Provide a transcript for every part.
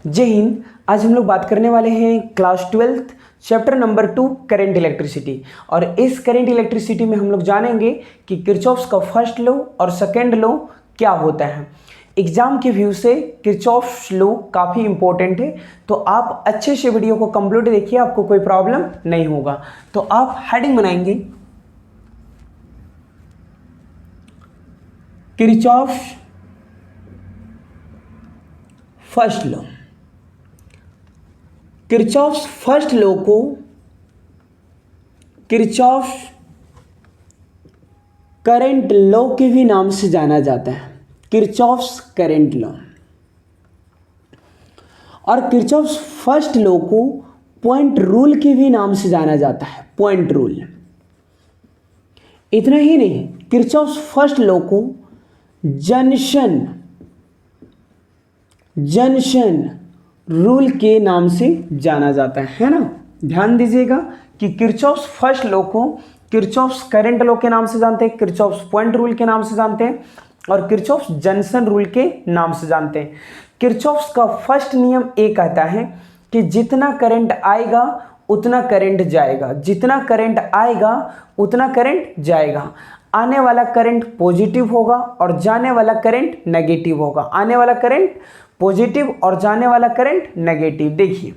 जय हिंद। आज हम लोग बात करने वाले हैं class 12th chapter number 2 current electricity. और इस करंट इलेक्ट्रिसिटी में हम लोग जानेंगे कि किरचॉफ्स का फर्स्ट लॉ और सेकेंड लॉ क्या होता है। एग्जाम के व्यू से किरचॉफ्स लॉ काफ़ी इंपॉर्टेंट है, तो आप अच्छे से वीडियो को कंप्लीट देखिए, आपको कोई प्रॉब्लम नहीं होगा। तो आप हेडिंग बनाएंगे Kirchhoff's first law. Kirchhoff's first law को किरचॉफ्स करंट लॉ के भी नाम से जाना जाता है, किरचॉफ्स करंट लॉ। और किरचॉफ्स फर्स्ट लॉ को पॉइंट रूल के भी नाम से जाना जाता है, पॉइंट रूल। इतना ही नहीं, किरचॉफ्स फर्स्ट लॉ को जंक्शन रूल के नाम से जाना जाता है ना। ध्यान दीजिएगा कि किरचॉफ्स फर्स्ट लॉ को किरचॉफ्स करंट लॉ के नाम से जानते हैं, किरचॉफ्स पॉइंट रूल के नाम से जानते हैं और किरचॉफ्स जंक्शन रूल के नाम से जानते हैं। किरचॉफ्स का फर्स्ट नियम ये कहता है कि जितना करंट आएगा उतना करंट जाएगा, जितना करंट आएगा उतना करंट जाएगा। आने वाला करंट पॉजिटिव होगा और जाने वाला करंट नेगेटिव होगा, आने वाला करंट पॉजिटिव और जाने वाला करंट नेगेटिव। देखिए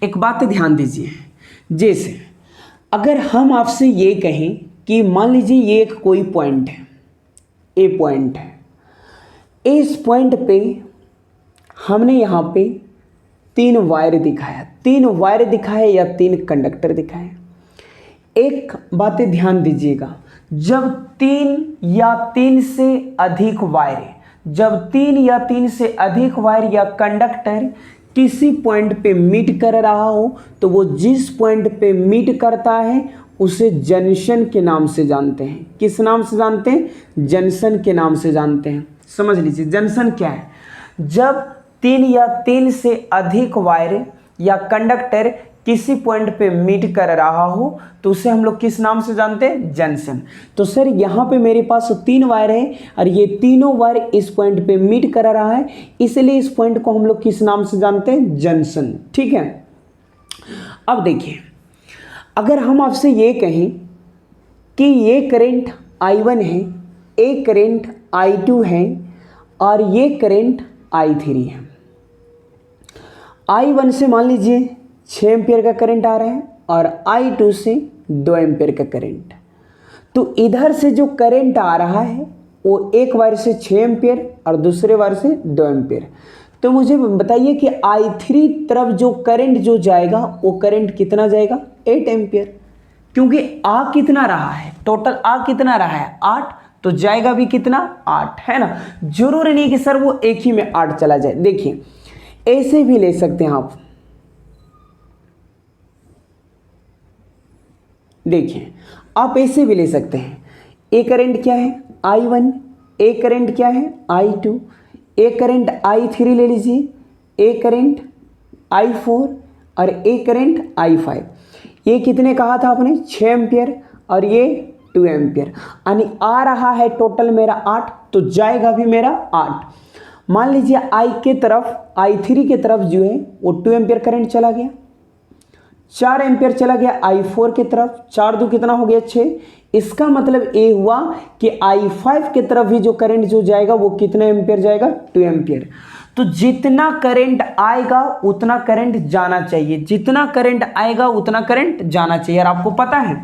एक बात ध्यान दीजिए, जैसे अगर हम आपसे ये कहें कि मान लीजिए ये एक कोई पॉइंट है, ए पॉइंट है, इस पॉइंट पे हमने यहाँ पे 3 वायर दिखाया, 3 वायर दिखाए या 3 कंडक्टर दिखाए। एक बात ध्यान दीजिएगा, जब 3 या 3 से अधिक वायर, जब 3 या 3 से अधिक वायर या कंडक्टर किसी पॉइंट पे मीट कर रहा हो, तो वो जिस पॉइंट पे मीट करता है उसे जंक्शन के नाम से जानते हैं। किस नाम से जानते हैं? जंक्शन के नाम से जानते हैं। समझ लीजिए जंक्शन क्या है। जब 3 या 3 से अधिक वायर या कंडक्टर किसी पॉइंट पे मीट कर रहा हो तो उसे हम लोग किस नाम से जानते हैं? जंक्शन। तो सर यहाँ पे मेरे पास 3 वायर है और ये तीनों वायर इस पॉइंट पे मीट कर रहा है, इसलिए इस पॉइंट को हम लोग किस नाम से जानते हैं? जंक्शन। ठीक है। अब देखिए, अगर हम आपसे ये कहें कि ये करंट I1 है, एक करंट I2 है और ये करंट I3 है। I1 से मान लीजिए 6 एम्पियर का करंट आ रहा है और I2 से 2 एम्पियर का करंट। तो इधर से जो करंट आ रहा है वो एक वायर से 6 एम्पियर और दूसरे वायर से 2 एम्पियर। तो मुझे बताइए कि I3 तरफ जो करंट जो जाएगा वो करंट कितना जाएगा? 8 एम्पियर। क्योंकि आ कितना रहा है, टोटल आ कितना रहा है? 8, तो जाएगा भी कितना? 8, है ना। जरूरी नहीं कि सर वो एक ही में 8 चला जाए। देखिए ऐसे भी ले सकते हैं आप। देखिए आप ऐसे भी ले सकते हैं, ए करंट क्या है? I1, ए करंट क्या है? I2, ए करंट I3 ले लीजिए, ए करंट I4 और ए करंट I5। ये कितने कहा था आपने? 6 एम्पियर और ये 2 एम्पियर। यानी आ रहा है टोटल मेरा 8, तो जाएगा भी मेरा 8। मान लीजिए I3 के तरफ जो है वो 2 एम्पियर करंट चला गया, 4 एम्पियर चला गया I4 की तरफ, 4 2 कितना हो गया? 6। इसका मतलब ये हुआ कि I5 की तरफ भी जो करंट जो जाएगा वो कितना एम्पियर जाएगा? 2 एम्पियर। तो जितना करंट आएगा उतना करंट जाना चाहिए, जितना करंट आएगा उतना करंट जाना चाहिए। और आपको पता है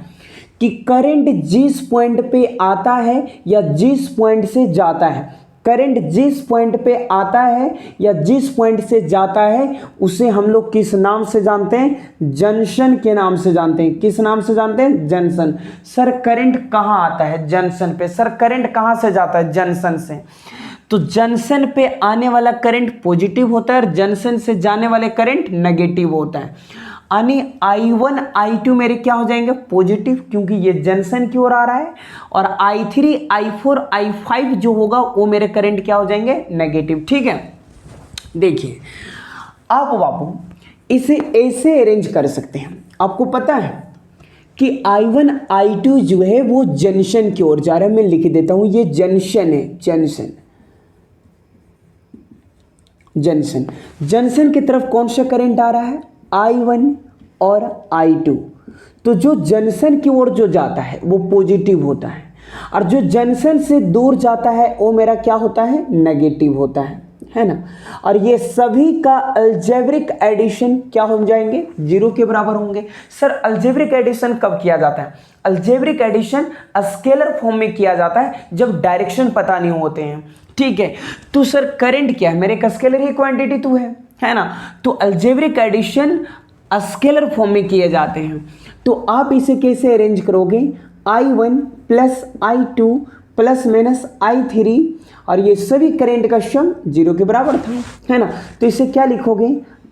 कि करंट जिस पॉइंट पे आता है या जिस पॉइंट से जाता है, करंट जिस पॉइंट पे आता है या जिस पॉइंट से जाता है उसे हम लोग किस नाम से जानते हैं? जंक्शन के नाम से जानते हैं। किस नाम से जानते हैं? जंक्शन। सर करंट कहाँ आता है? जंक्शन पे। सर करंट कहाँ से जाता है? जंक्शन से। तो जंक्शन पे आने वाला करंट पॉजिटिव होता है और जंक्शन से जाने वाले करंट नेगेटिव होता है। यानी I1 I2 मेरे क्या हो जाएंगे? पॉजिटिव, क्योंकि ये जंक्शन की ओर आ रहा है। और I3 I4 I5 जो होगा वो मेरे करंट क्या हो जाएंगे? नेगेटिव। ठीक है। देखिए आप बाबू इसे ऐसे अरेंज कर सकते हैं। आपको पता है कि I1 I2 जो है वो जंक्शन की ओर जा रहा है। मैं लिख देता हूं, ये जंक्शन है, जंक्शन। जंक्शन। जंक्शन की तरफ कौन सा करंट आ रहा है, I1 और I2। तो जो जंक्शन की ओर जो जाता है वो पॉजिटिव होता है, और जो जंक्शन से दूर जाता है वो मेरा क्या होता है, नेगेटिव होता है ना। और ये सभी का अलजेब्रिक एडिशन क्या हो जाएंगे, 0 के बराबर होंगे। सर अलजेब्रिक एडिशन कब किया जाता है, अलजेब्रिक एडिशन स्केलर फॉर्म में किया जाता है जब डायरेक्शन पता नहीं होते हैं, ठीक है। तो सर करंट क्या है, मेरे एक स्केलर ही क्वांटिटी तो है ना। तो अलजेब्रिक एडिशन स्केलर फॉर्म में किए जाते हैं। तो आप इसे कैसे अरेंज करोगे, I1 plus I2 plus minus I3, और ये सभी करंट का सम 0 के बराबर था, है ना। तो इसे क्या लिखोगे,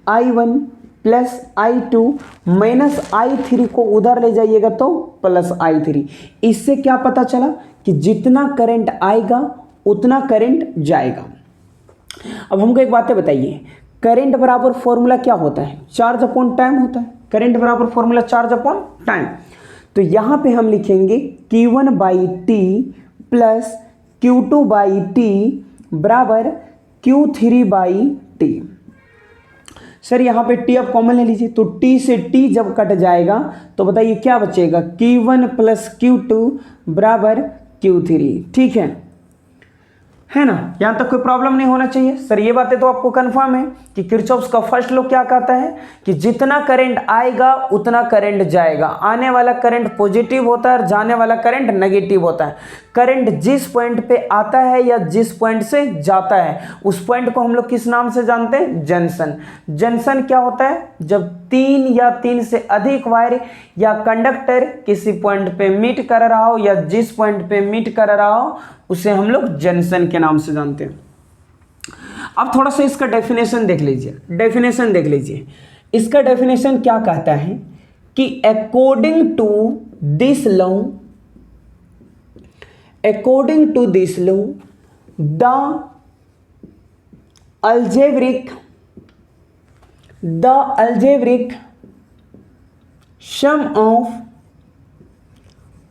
I1 plus I2 minus I3 को उधर ले जाइएगा तो प्लस I3। इससे क्या पता चला कि जितना करंट आएगा उतना करंट जाएगा। अब हमको एक बात बताइए, करंट बराबर फॉर्मूला क्या होता है, चार्ज अपॉन टाइम होता है। करंट बराबर फॉर्मूला चार्ज अपॉन टाइम। तो यहां पे हम लिखेंगे Q1 by T plus Q2 by T बराबर Q3 बाई टी। सर यहाँ पे टी आप कॉमन ले लीजिए, तो टी से टी जब कट जाएगा तो बताइए क्या बचेगा, Q1 प्लस Q2 बराबर Q3, ठीक है ना। यहां तक कोई प्रॉब्लम नहीं होना चाहिए। सर ये बातें तो आपको कंफर्म है कि किरचॉफ्स का फर्स्ट लॉ क्या कहता है कि जितना करंट आएगा उतना करंट जाएगा। आने वाला करंट पॉजिटिव होता है और जाने वाला करंट नेगेटिव होता है। करंट जिस पॉइंट पे आता है या जिस पॉइंट से जाता है उस पॉइंट को हम लोग किस नाम से जानते हैं, जंक्शन। जंक्शन क्या होता है, जब 3 या 3 से अधिक वायर या कंडक्टर किसी पॉइंट पे मीट कर रहा हो या जिस पॉइंट पे मीट कर रहा हो उसे हम लोग जंक्शन के नाम से जानते हैं। अब थोड़ा सा इसका डेफिनेशन देख लीजिए, डेफिनेशन देख लीजिए। इसका डेफिनेशन क्या कहता है कि according to this law, according to this law the algebraic sum of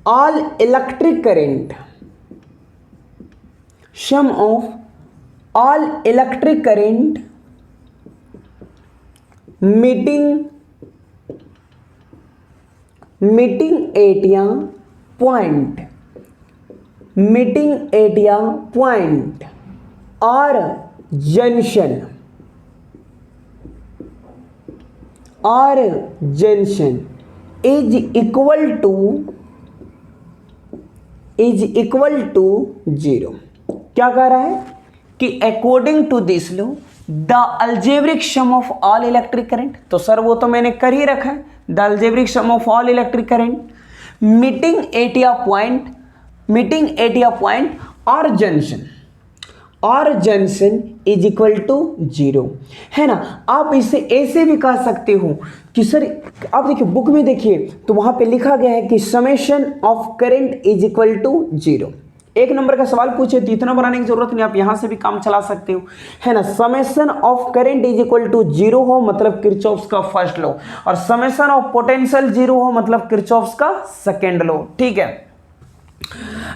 all electric current, sum of all electric current meeting at a point, meeting at a point or junction is equal to 0। क्या कह रहा है कि according to this law the algebraic sum of all electric current, तो sir वो तो मैंने कर ही रखा है, the algebraic sum of all electric current meeting at a point और जंक्शन इज इक्वल टू 0, है ना। आप इसे ऐसे भी कह सकते हो कि सर आप देखिए बुक में देखिए तो वहां पे लिखा गया है कि summation of current is equal to 0। एक नंबर का सवाल पूछे तो इतना बनाने की जरूरत नहीं, आप यहां से भी काम चला सकते हो, है ना। Summation of current is equal to 0 हो मतलब किरचॉफ्स का फर्स्ट लॉ, और समेशन ऑफ पोटेंशियल 0 हो मतलब किरचॉफ्स का सेकेंड लॉ, ठीक है।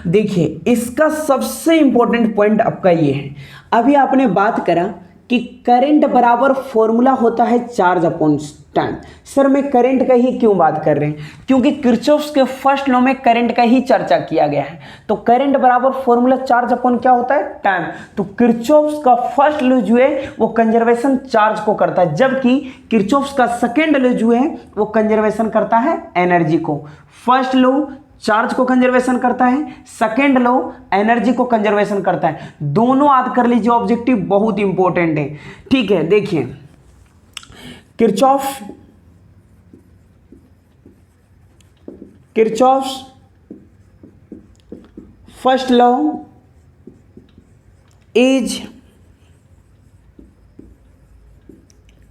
देखिए इसका सबसे इंपॉर्टेंट पॉइंट आपका ये है, अभी आपने बात करा कि करंट बराबर फॉर्मूला होता है चार्ज अपॉन टाइम। सर मैं करंट का ही क्यों बात कर रहे हैं, क्योंकि किरचॉफ्स के फर्स्ट लॉ में करंट का ही चर्चा किया गया है। तो करंट बराबर फॉर्मूला चार्ज अपॉन क्या होता है, टाइम। तो किरचॉफ्स का फर्स्ट लॉ जो है वो कंजर्वेशन चार्ज को करता है, जबकि किरचॉफ्स का सेकेंड लॉ जो है वो कंजर्वेशन करता है एनर्जी को। फर्स्ट लॉ चार्ज को कंजर्वेशन करता है, सेकेंड लॉ एनर्जी को कंजर्वेशन करता है। दोनों याद कर लीजिए, ऑब्जेक्टिव बहुत इंपॉर्टेंट है, ठीक है। देखिए Kirchhoff's first law is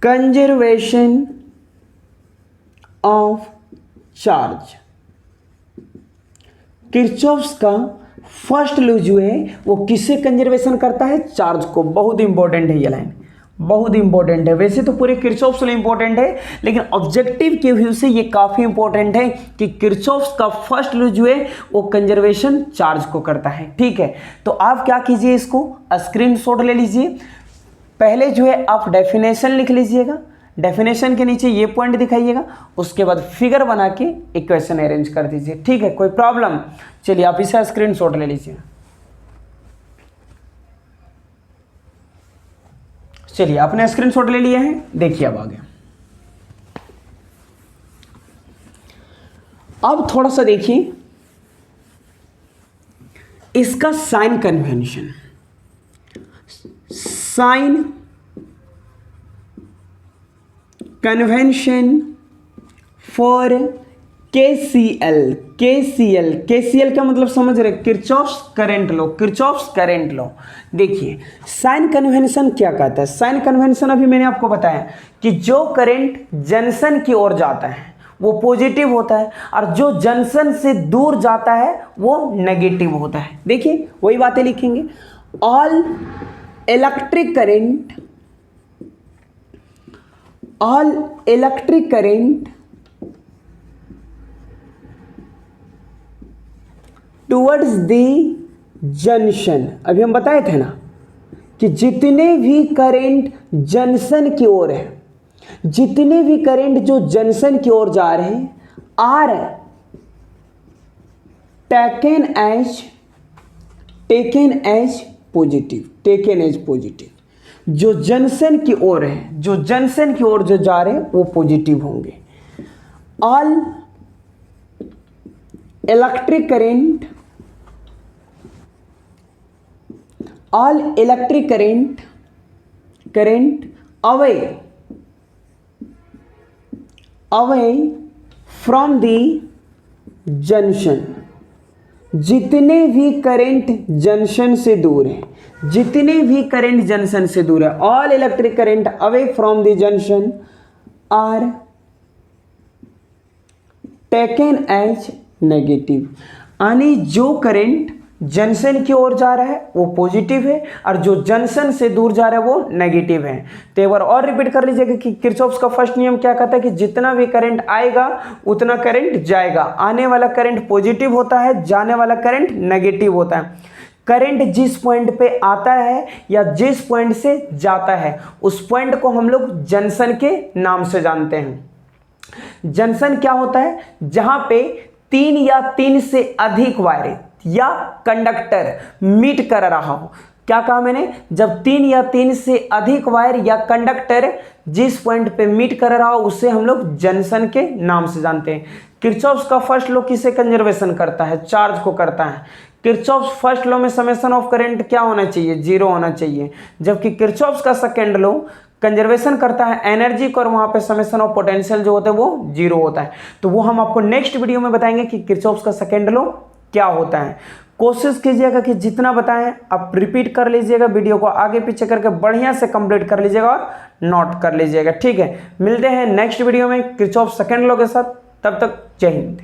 conservation of charge. Kirchhoff's का फर्स्ट लॉ जो है वो किससे कंजर्वेशन करता है, चार्ज को। बहुत इंपॉर्टेंट है ये लाइन, बहुत इंपॉर्टेंट है। वैसे तो पूरे किरचॉफ्स लॉ इंपॉर्टेंट है, लेकिन ऑब्जेक्टिव के व्यू से ये काफी इंपॉर्टेंट है कि किरचॉफ्स का फर्स्ट लॉ जो है वो कंजर्वेशन चार्ज को करता है, ठीक है। तो आप क्या कीजिए, इसको स्क्रीनशॉट ले लीजिए, पहले जो है आप डेफिनेशन लिख लीजिएगा, डेफिनेशन के नीचे ये पॉइंट दिखाइएगा, उसके बाद फिगर बना के इक्वेशन अरेंज कर दीजिए, ठीक है, कोई प्रॉब्लम? चलिए आप इसे स्क्रीनशॉट ले लीजिए। चलिए आपने स्क्रीनशॉट ले लिए हैं, देखिए अब आगे। अब थोड़ा सा देखिए इसका sign convention, sign convention for KCL। KCL का मतलब समझ रहे, Kirchhoff's current law, Kirchhoff's current law. देखिए साइन कन्वेंशन क्या कहता है? साइन कन्वेंशन अभी मैंने आपको बताया कि जो करंट जंक्शन की ओर जाता है वो पॉजिटिव होता है और जो जंक्शन से दूर जाता है वो नेगेटिव होता है। देखिए वही बातें लिखेंगे, all electric current towards the junction. अभी हम बताए थे ना कि जितने भी करंट जंक्शन की ओर है, जितने भी करंट जो जंक्शन की ओर जा रहे हैं आर टेकन एज पॉजिटिव। जो जंक्शन की ओर है, जो जंक्शन की ओर जो जा रहे हैं वो पॉजिटिव होंगे। All electric current away from the junction. जितने भी करंट जंक्शन से दूर है, जितने भी करंट जंक्शन से दूर है, all electric current away from the junction are taken as negative. यानी जो करंट जंक्शन की ओर जा रहा है वो पॉजिटिव है और जो जंक्शन से दूर जा रहा है वो नेगेटिव है। तो एक बार और रिपीट कर लीजिएगा कि किरचॉफ्स का फर्स्ट नियम क्या कहता है कि जितना भी करंट आएगा उतना करंट जाएगा। आने वाला करंट पॉजिटिव होता है, जाने वाला करंट नेगेटिव होता है। करंट जिस पॉइंट पे आता है या जिस पॉइंट से जाता है उस पॉइंट को हम लोग जंक्शन के नाम से जानते हैं। जंक्शन क्या होता है? जहां पे 3 या 3 से अधिक वायर या कंडक्टर मीट कर रहा हो। क्या कहा मैंने? जब 3 या 3 से अधिक वायर या कंडक्टर जिस पॉइंट पे मीट कर रहा हो उसे हम लोग जंक्शन के नाम से जानते हैं। किरचॉफ्स का फर्स्ट लॉ किसे कंजर्वेशन करता है? चार्ज को करता है। किरचॉफ्स फर्स्ट लॉ में समेशन ऑफ करंट क्या होना चाहिए? 0 होना चाहिए। जबकि किरचॉफ्स का सेकेंड लॉ कंजर्वेशन करता है एनर्जी को और वहां पे समेशन ऑफ पोटेंशियल जो होता है वो 0 होता है। तो वो हम आपको नेक्स्ट वीडियो में बताएंगे कि किरचॉफ्स का सेकेंड लॉ क्या होता है। कोशिश कीजिएगा कि जितना बताएं आप रिपीट कर लीजिएगा, वीडियो को आगे पीछे करके बढ़िया से कंप्लीट कर लीजिएगा और नोट कर लीजिएगा, ठीक है। मिलते हैं नेक्स्ट वीडियो में किरचॉफ सेकेंड लॉ के साथ, तब तक जय हिंद।